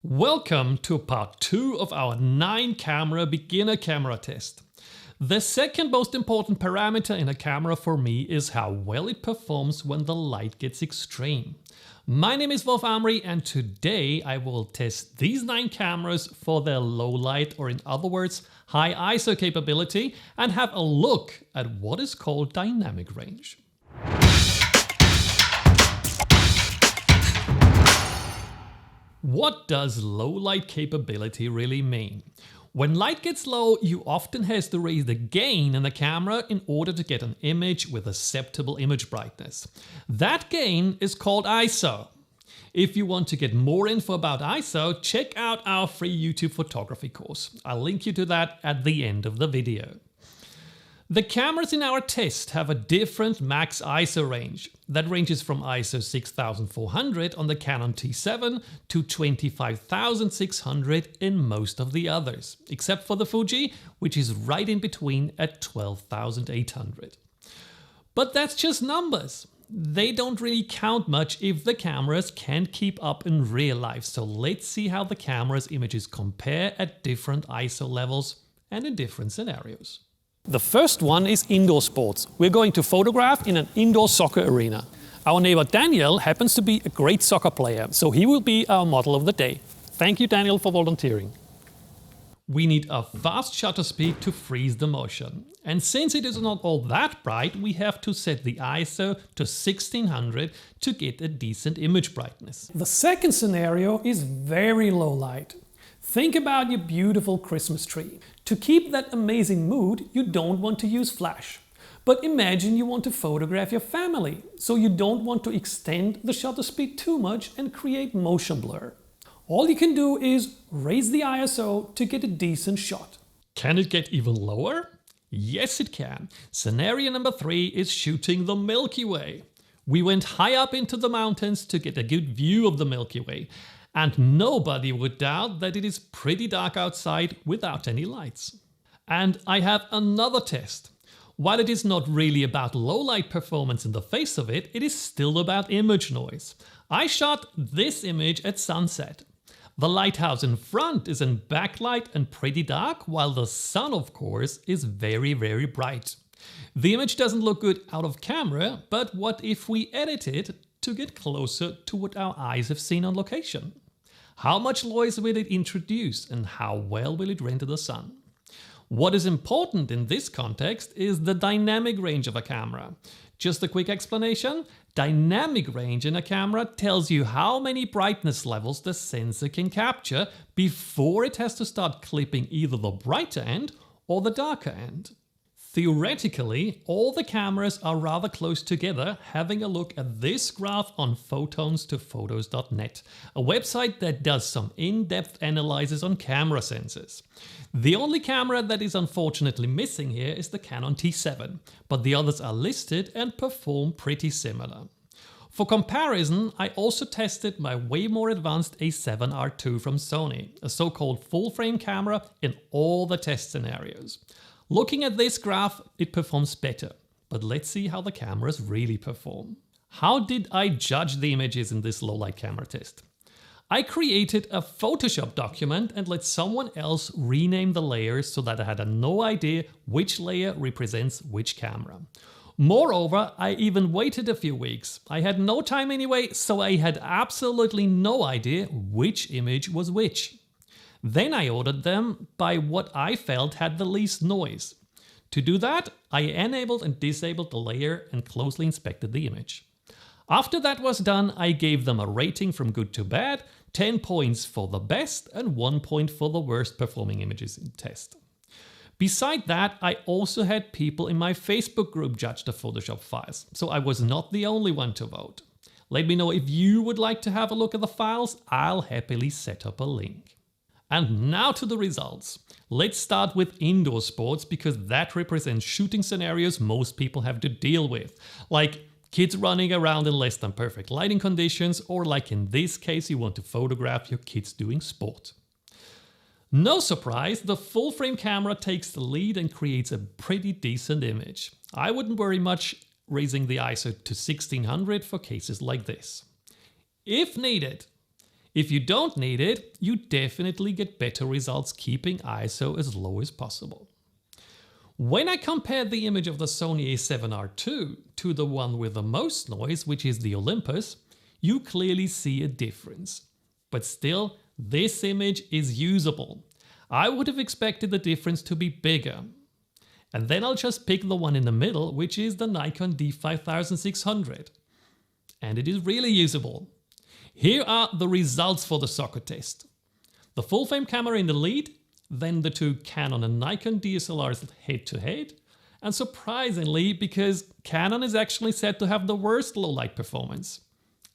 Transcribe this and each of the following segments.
Welcome to part 2 of our 9-camera beginner camera test. The second most important parameter in a camera for me is how well it performs when the light gets extreme. My name is Amri and today I will test these 9 cameras for their low light, or in other words, high ISO capability, and have a look at what is called dynamic range. What does low light capability really mean? When light gets low, you often have to raise the gain in the camera in order to get an image with acceptable image brightness. That gain is called ISO. If you want to get more info about ISO, check out our free YouTube photography course. I'll link you to that at the end of the video. The cameras in our test have a different max ISO range. That ranges from ISO 6400 on the Canon T7 to 25600 in most of the others, except for the Fuji, which is right in between at 12800. But that's just numbers. They don't really count much if the cameras can't keep up in real life, so let's see how the camera's images compare at different ISO levels and in different scenarios. The first one is indoor sports. We're going to photograph in an indoor soccer arena. Our neighbor Daniel happens to be a great soccer player, so he will be our model of the day. Thank you, Daniel, for volunteering. We need a fast shutter speed to freeze the motion. And since it is not all that bright, we have to set the ISO to 1600 to get a decent image brightness. The second scenario is very low light. Think about your beautiful Christmas tree. To keep that amazing mood, you don't want to use flash. But imagine you want to photograph your family, so you don't want to extend the shutter speed too much and create motion blur. All you can do is raise the ISO to get a decent shot. Can it get even lower? Yes, it can. Scenario number 3 is shooting the Milky Way. We went high up into the mountains to get a good view of the Milky Way. And nobody would doubt that it is pretty dark outside without any lights. And I have another test. While it is not really about low light performance in the face of it, it is still about image noise. I shot this image at sunset. The lighthouse in front is in backlight and pretty dark, while the sun, of course, is very, very bright. The image doesn't look good out of camera, but what if we edit it to get closer to what our eyes have seen on location? How much noise will it introduce and how well will it render the sun? What is important in this context is the dynamic range of a camera. Just a quick explanation. Dynamic range in a camera tells you how many brightness levels the sensor can capture before it has to start clipping either the brighter end or the darker end. Theoretically, all the cameras are rather close together. Having a look at this graph on photons2photos.net, a website that does some in-depth analysis on camera sensors. The only camera that is unfortunately missing here is the Canon T7, but the others are listed and perform pretty similar. For comparison, I also tested my way more advanced A7R II from Sony, a so-called full-frame camera in all the test scenarios. Looking at this graph, it performs better, but let's see how the cameras really perform. How did I judge the images in this low-light camera test? I created a Photoshop document and let someone else rename the layers so that I had no idea which layer represents which camera. Moreover, I even waited a few weeks. I had no time anyway, so I had absolutely no idea which image was which. Then I ordered them by what I felt had the least noise. To do that, I enabled and disabled the layer and closely inspected the image. After that was done, I gave them a rating from good to bad, 10 points for the best and 1 point for the worst performing images in the test. Beside that, I also had people in my Facebook group judge the Photoshop files, so I was not the only one to vote. Let me know if you would like to have a look at the files. I'll happily set up a link. And now to the results. Let's start with indoor sports because that represents shooting scenarios most people have to deal with, like kids running around in less than perfect lighting conditions, or like in this case you want to photograph your kids doing sport. No surprise, the full frame camera takes the lead and creates a pretty decent image. I wouldn't worry much raising the ISO to 1600 for cases like this. If needed, If you don't need it, you definitely get better results keeping ISO as low as possible. When I compare the image of the Sony a7R II to the one with the most noise, which is the Olympus, you clearly see a difference. But still, this image is usable. I would have expected the difference to be bigger. And then I'll just pick the one in the middle, which is the Nikon D5600. And it is really usable. Here are the results for the socket test. The full frame camera in the lead, then the two Canon and Nikon DSLRs head to head, and surprisingly, because Canon is actually said to have the worst low light performance,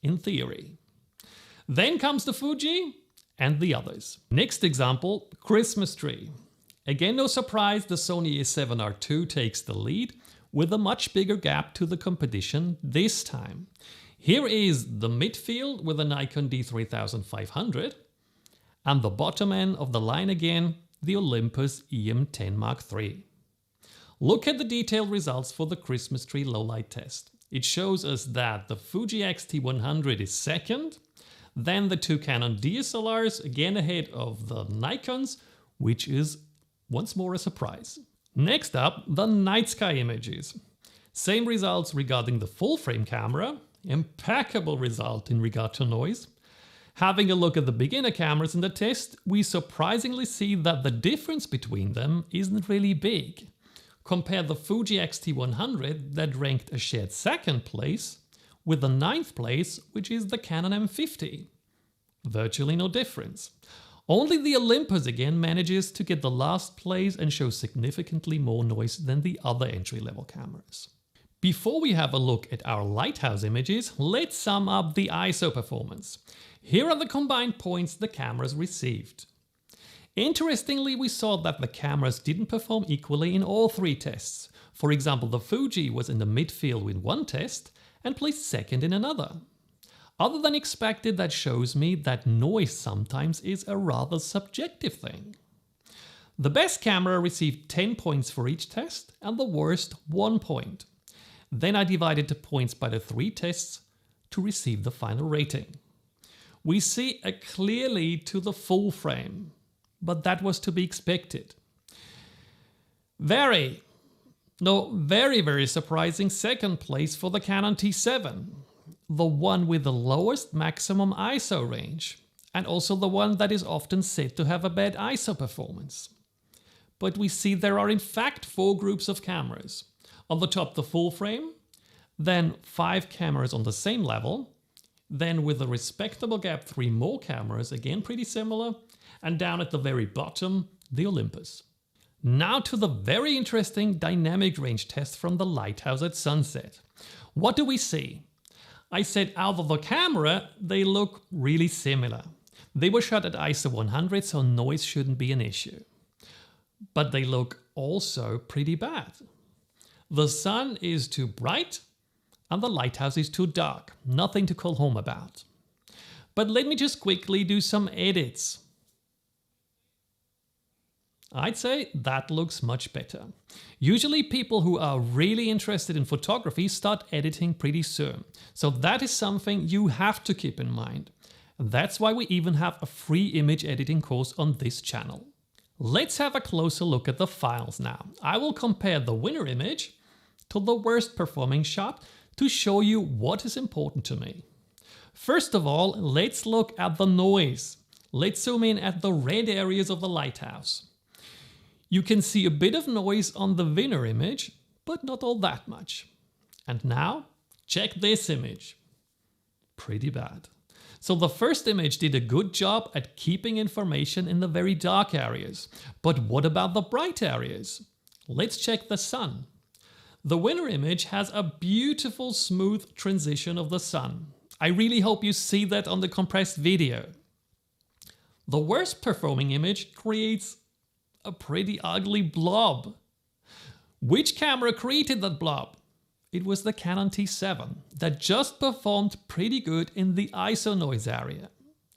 in theory. Then comes the Fuji and the others. Next example, Christmas tree. Again, no surprise, the Sony a7R II takes the lead with a much bigger gap to the competition this time. Here is the midfield with the Nikon D3500 and the bottom end of the line again, the Olympus EM10 Mark III. Look at the detailed results for the Christmas tree low light test. It shows us that the Fuji X-T100 is second, then the two Canon DSLRs again ahead of the Nikons, which is once more a surprise. Next up, the night sky images. Same results regarding the full frame camera, impeccable result in regard to noise. Having a look at the beginner cameras in the test, we surprisingly see that the difference between them isn't really big. Compare the Fuji X-T100 that ranked a shared second place with the 9th place, which is the Canon M50. Virtually no difference. Only the Olympus again manages to get the last place and shows significantly more noise than the other entry-level cameras. Before we have a look at our lighthouse images, let's sum up the ISO performance. Here are the combined points the cameras received. Interestingly, we saw that the cameras didn't perform equally in all three tests. For example, the Fuji was in the midfield in one test and placed second in another. Other than expected, that shows me that noise sometimes is a rather subjective thing. The best camera received 10 points for each test and the worst 1 point. Then I divided the points by the three tests to receive the final rating. We see a clear lead to the full frame, but that was to be expected. Very surprising second place for the Canon T7, the one with the lowest maximum ISO range, and also the one that is often said to have a bad ISO performance. But we see there are in fact 4 groups of cameras. On the top the full frame, then 5 cameras on the same level, then with a respectable gap 3 more cameras, again pretty similar, and down at the very bottom, the Olympus. Now to the very interesting dynamic range test from the lighthouse at sunset. What do we see? I said out of the camera, they look really similar. They were shot at ISO 100, so noise shouldn't be an issue. But they look also pretty bad. The sun is too bright and the lighthouse is too dark. Nothing to call home about. But let me just quickly do some edits. I'd say that looks much better. Usually people who are really interested in photography start editing pretty soon. So that is something you have to keep in mind. That's why we even have a free image editing course on this channel. Let's have a closer look at the files now. I will compare the winner image to the worst performing shot to show you what is important to me. First of all, let's look at the noise. Let's zoom in at the red areas of the lighthouse. You can see a bit of noise on the winner image, but not all that much. And now, check this image. Pretty bad. So the first image did a good job at keeping information in the very dark areas. But what about the bright areas? Let's check the sun. The winner image has a beautiful smooth transition of the sun. I really hope you see that on the compressed video. The worst performing image creates a pretty ugly blob. Which camera created that blob? It was the Canon T7 that just performed pretty good in the ISO noise area.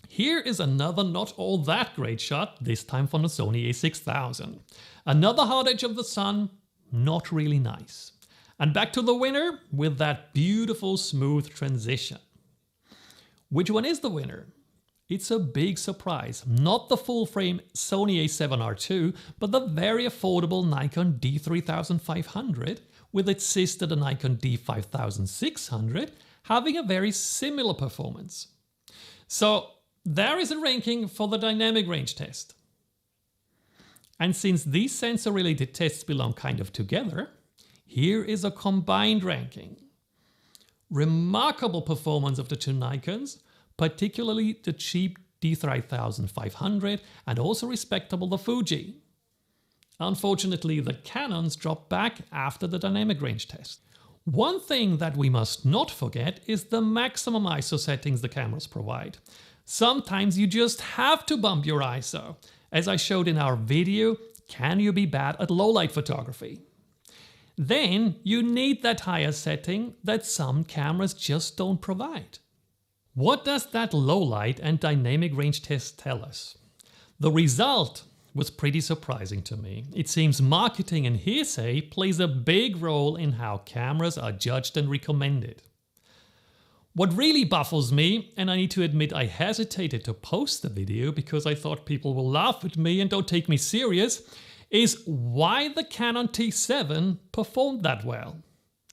Here is another not all that great shot, this time from the Sony a6000. Another hard edge of the sun, not really nice. And back to the winner with that beautiful smooth transition. Which one is the winner? It's a big surprise. Not the full-frame Sony a7R II, but the very affordable Nikon D3500 with its sister the Nikon D5600 having a very similar performance. So there is a ranking for the dynamic range test. And since these sensor-related tests belong kind of together, here is a combined ranking. Remarkable performance of the two Nikons, particularly the cheap D3500 and also respectable the Fuji. Unfortunately, the Canons dropped back after the dynamic range test. One thing that we must not forget is the maximum ISO settings the cameras provide. Sometimes you just have to bump your ISO. As I showed in our video, Can You Be Bad at Low Light Photography? Then you need that higher setting that some cameras just don't provide. What does that low light and dynamic range test tell us? The result was pretty surprising to me. It seems marketing and hearsay plays a big role in how cameras are judged and recommended. What really baffles me, and I need to admit I hesitated to post the video because I thought people will laugh at me and don't take me serious, is why the Canon T7 performed that well.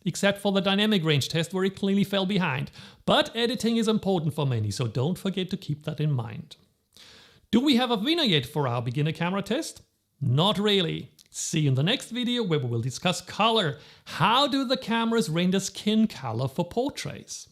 Except for the dynamic range test where it clearly fell behind. But editing is important for many, so don't forget to keep that in mind. Do we have a winner yet for our beginner camera test? Not really. See you in the next video where we will discuss color. How do the cameras render skin color for portraits?